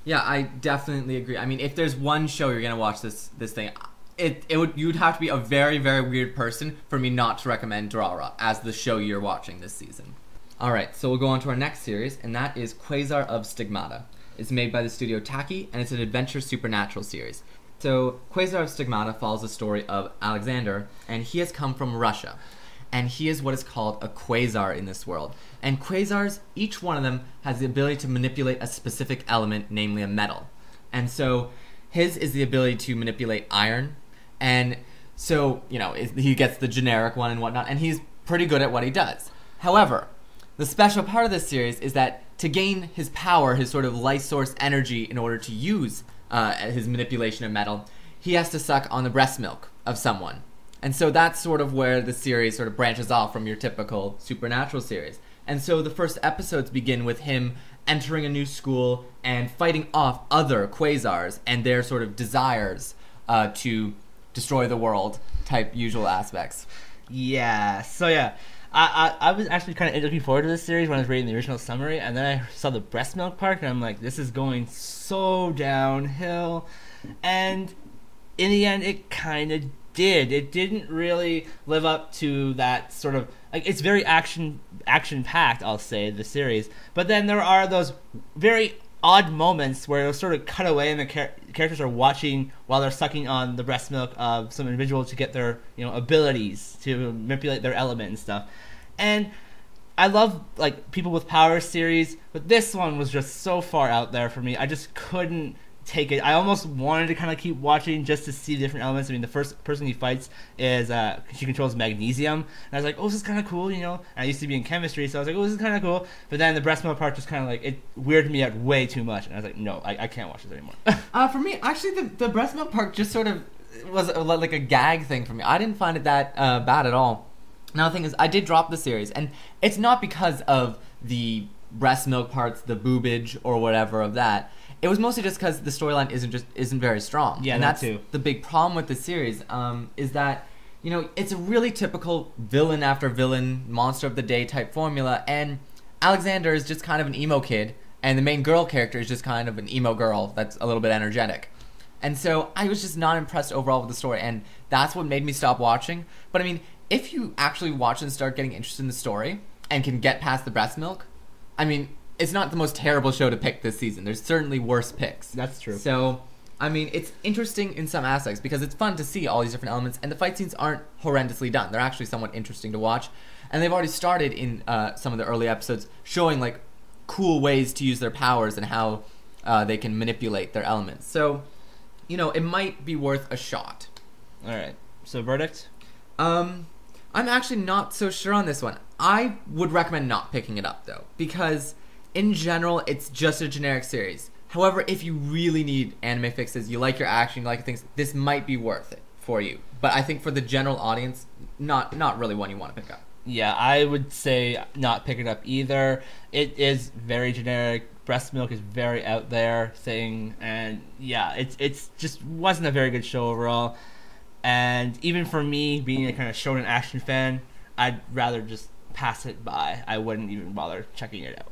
Yeah, I definitely agree. I mean, if there's one show you're gonna watch this thing, you'd have to be a very, very weird person for me not to recommend Durarara as the show you're watching this season. Alright, so we'll go on to our next series, and that is Qwaser of Stigmata. It's made by the studio Taki, and it's an adventure supernatural series. So, Qwaser of Stigmata follows the story of Alexander, and he has come from Russia. And he is what is called a quasar in this world. And quasars, each one of them has the ability to manipulate a specific element, namely a metal. And so, his is the ability to manipulate iron, and so, you know, he gets the generic one and whatnot, and he's pretty good at what he does. However, the special part of this series is that to gain his power, his sort of life source energy in order to use his manipulation of metal, he has to suck on the breast milk of someone. And so that's sort of where the series sort of branches off from your typical supernatural series. And so the first episodes begin with him entering a new school and fighting off other quasars and their sort of desires to destroy the world type usual aspects. Yeah, so yeah. I was actually kind of looking forward to this series when I was reading the original summary, and then I saw the breast milk part, and I'm like, this is going so downhill. And in the end, it kind of did. It didn't really live up to that sort of, like, it's very action-packed, I'll say, the series. But then there are those very odd moments where it'll sort of cut away and the characters are watching while they're sucking on the breast milk of some individual to get their, you know, abilities to manipulate their element and stuff. And I love, like, people with power series, but this one was just so far out there for me. I just couldn't take it. I almost wanted to kind of keep watching just to see different elements. I mean, the first person he fights is she controls magnesium, and I was like, oh, this is kind of cool, you know. And I used to be in chemistry, so I was like, oh, this is kind of cool. But then the breast milk part just kind of like, it weirded me out way too much, and I was like, no, I can't watch this anymore. For me, actually, the breast milk part just sort of was like a gag thing for me. I didn't find it that bad at all. Now the thing is, I did drop the series, and it's not because of the breast milk parts, the boobage or whatever of that. It was mostly just because the storyline isn't very strong. Yeah, and that's too. The big problem with the series. Is that, you know, it's a really typical villain after villain, monster of the day type formula, and Alexander is just kind of an emo kid, and the main girl character is just kind of an emo girl that's a little bit energetic. And so I was just not impressed overall with the story, and that's what made me stop watching. But I mean, if you actually watch and start getting interested in the story and can get past the breast milk, I mean, it's not the most terrible show to pick this season. There's certainly worse picks. That's true. So, I mean, it's interesting in some aspects because it's fun to see all these different elements, and the fight scenes aren't horrendously done. They're actually somewhat interesting to watch, and they've already started in some of the early episodes showing, like, cool ways to use their powers and how they can manipulate their elements. So, you know, it might be worth a shot. All right. So, verdict? I'm actually not so sure on this one. I would recommend not picking it up, though, because in general, it's just a generic series. However, if you really need anime fixes, you like your action, you like things, this might be worth it for you. But I think for the general audience, not really one you want to pick up. Yeah, I would say not pick it up either. It is very generic. Breast milk is very out there thing, and yeah, it's just wasn't a very good show overall. And even for me, being a kind of shonen action fan, I'd rather just pass it by. I wouldn't even bother checking it out.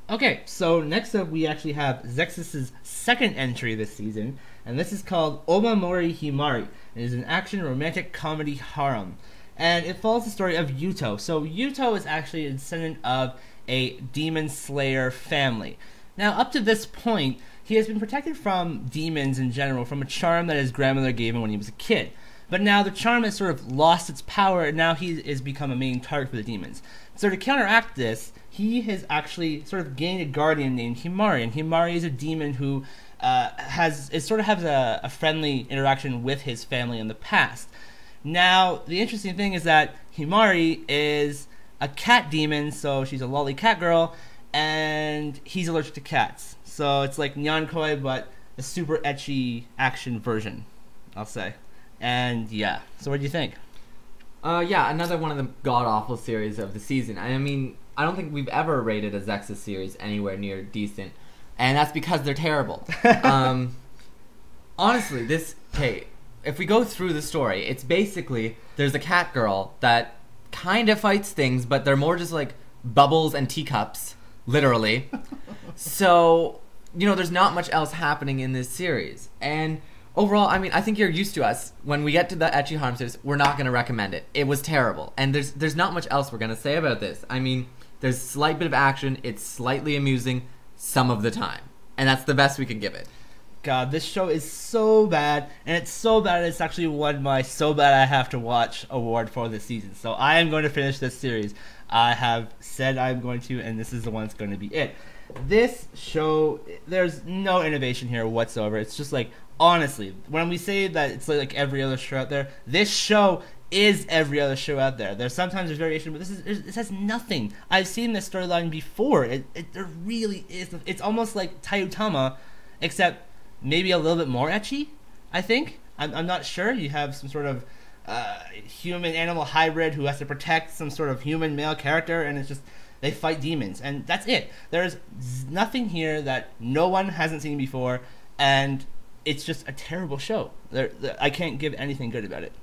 Okay, so next up we actually have Zexus' second entry this season, and this is called Omamori Himari. It is an action romantic comedy harem, and it follows the story of Woto. So Woto is actually a descendant of a demon slayer family. Now, up to this point, he has been protected from demons in general from a charm that his grandmother gave him when he was a kid. But now the charm has sort of lost its power, and now he has become a main target for the demons. So to counteract this, he has actually sort of gained a guardian named Himari, and Himari is a demon who has a friendly interaction with his family in the past. Now, the interesting thing is that Himari is a cat demon, so she's a lolly cat girl, and he's allergic to cats. So it's like Nyankoi, but a super ecchi action version, I'll say. And yeah, so what do you think? Yeah, another one of the god-awful series of the season. I mean, I don't think we've ever rated a Zexus series anywhere near decent, and that's because they're terrible. Honestly, if we go through the story, it's basically, there's a cat girl that kind of fights things, but they're more just like bubbles and teacups, literally. So, there's not much else happening in this series. And overall, I mean, I think you're used to us. When we get to the ecchi harm series, we're not going to recommend it. It was terrible. And there's not much else we're going to say about this. I mean, there's a slight bit of action. It's slightly amusing some of the time. And that's the best we can give it. God, this show is so bad, and it's so bad it's actually won my So Bad I Have to Watch award for this season. So I am going to finish this series. I have said I'm going to, and this is the one that's going to be it. This show, there's no innovation here whatsoever. It's just like, honestly, when we say that it's like every other show out there, this show is every other show out there. There's sometimes variation, but this has nothing. I've seen this storyline before. There really is. It's almost like Tayutama, except maybe a little bit more ecchi, I think. I'm not sure. You have some sort of human-animal hybrid who has to protect some sort of human male character, and it's just, they fight demons, and that's it. There's nothing here that no one hasn't seen before, and it's just a terrible show. I can't give anything good about it.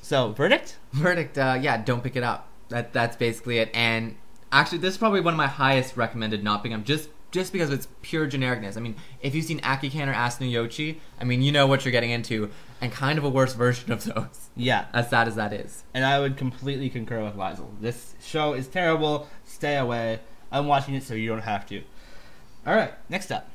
So, verdict? Verdict, yeah, don't pick it up. That's basically it. And actually, this is probably one of my highest recommended not picking up, just because of its pure genericness. I mean, if you've seen Akikan or Asano Yochi, I mean, you know what you're getting into, and kind of a worse version of those. Yeah. As sad as that is. And I would completely concur with Lizel. This show is terrible. Stay away. I'm watching it so you don't have to. Alright, next up.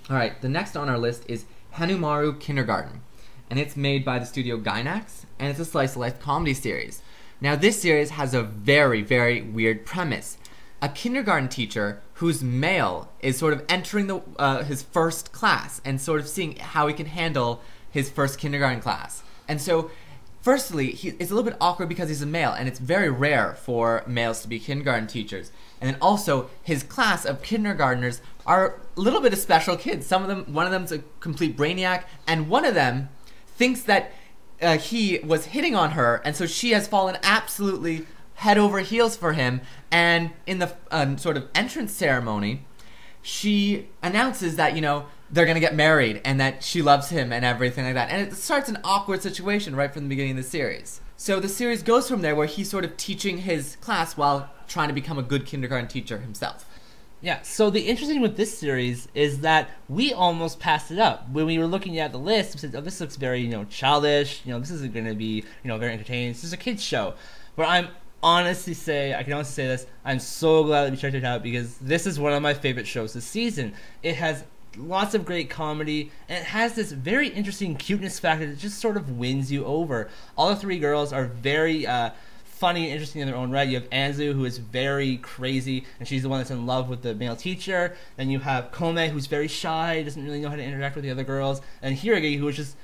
Alright, the next on our list is Hanamaru Kindergarten. And it's made by the studio Gainax, and it's a slice-of-life comedy series. Now, this series has a very, very weird premise. A kindergarten teacher who's male is sort of entering his first class and sort of seeing how he can handle his first kindergarten class. And so, firstly, it's a little bit awkward because he's a male, and it's very rare for males to be kindergarten teachers. And then also, his class of kindergartners are a little bit of special kids. One of them's a complete brainiac, and one of them thinks that he was hitting on her, and so she has fallen absolutely head over heels for him. And in the sort of entrance ceremony, she announces that, they're going to get married and that she loves him and everything like that. And it starts an awkward situation right from the beginning of the series. So the series goes from there where he's sort of teaching his class while trying to become a good kindergarten teacher himself. Yeah, so the interesting with this series is that we almost passed it up. When we were looking at the list, we said, oh, this looks very, childish. This isn't going to be, very entertaining. This is a kid's show. But I can honestly say this, I'm so glad that we checked it out because this is one of my favorite shows this season. It has lots of great comedy, and it has this very interesting cuteness factor that just sort of wins you over. All the three girls are very funny and interesting in their own right. You have Anzu, who is very crazy, and she's the one that's in love with the male teacher. Then you have Kome, who's very shy, doesn't really know how to interact with the other girls. And Hiragi, who is just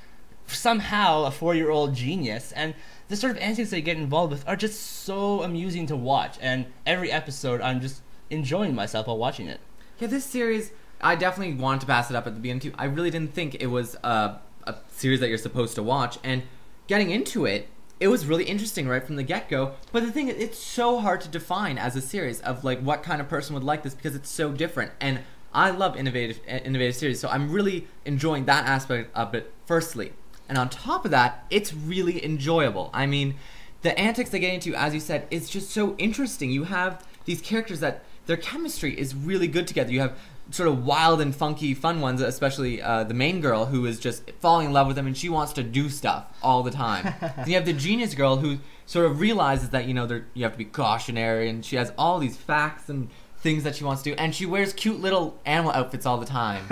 somehow a 4-year-old genius. And the sort of antics they get involved with are just so amusing to watch. And every episode, I'm just enjoying myself while watching it. Yeah, this series, I definitely wanted to pass it up at the beginning too. I really didn't think it was a series that you're supposed to watch. And getting into it, it was really interesting right from the get-go, but the thing is, it's so hard to define as a series of like what kind of person would like this because it's so different. And I love innovative series, so I'm really enjoying that aspect of it firstly. And on top of that, it's really enjoyable. I mean, the antics they get into, as you said, is just so interesting. You have these characters that their chemistry is really good together. You have sort of wild and funky fun ones, especially the main girl who is just falling in love with him and she wants to do stuff all the time. Then you have the genius girl who sort of realizes that, you have to be cautionary, and she has all these facts and things that she wants to do, and she wears cute little animal outfits all the time.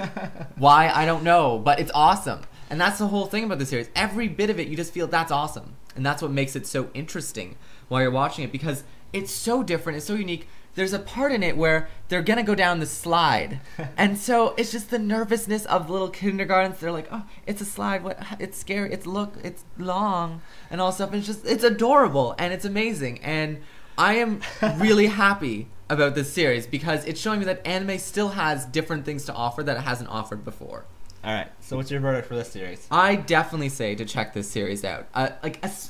Why? I don't know, but it's awesome. And that's the whole thing about the series. Every bit of it, you just feel that's awesome. And that's what makes it so interesting while you're watching it, because it's so different, it's so unique. There's a part in it where they're going to go down the slide. And so it's just the nervousness of little kindergartens. They're like, oh, it's a slide. What? It's scary. It's long and all stuff. And it's adorable and it's amazing. And I am really happy about this series because it's showing me that anime still has different things to offer that it hasn't offered before. All right. So what's your verdict for this series? I definitely say to check this series out.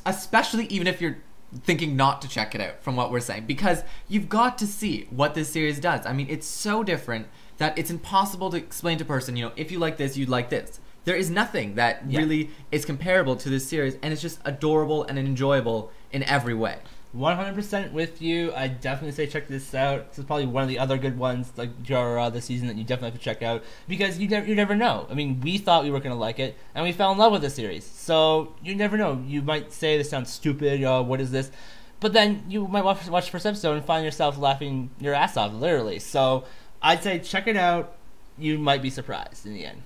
Especially even if you're thinking not to check it out from what we're saying, because you've got to see what this series does. I mean, it's so different that it's impossible to explain to a person, if you like this, you'd like this. There is nothing that really is comparable to this series, and it's just adorable and enjoyable in every way. 100% with you. I definitely say check this out. This is probably one of the other good ones, like Durarara this season, that you definitely have to check out, because you never know. I mean, we thought we were going to like it, and we fell in love with the series. So you never know. You might say this sounds stupid. What is this? But then you might watch the first episode and find yourself laughing your ass off, literally. So I'd say check it out. You might be surprised in the end.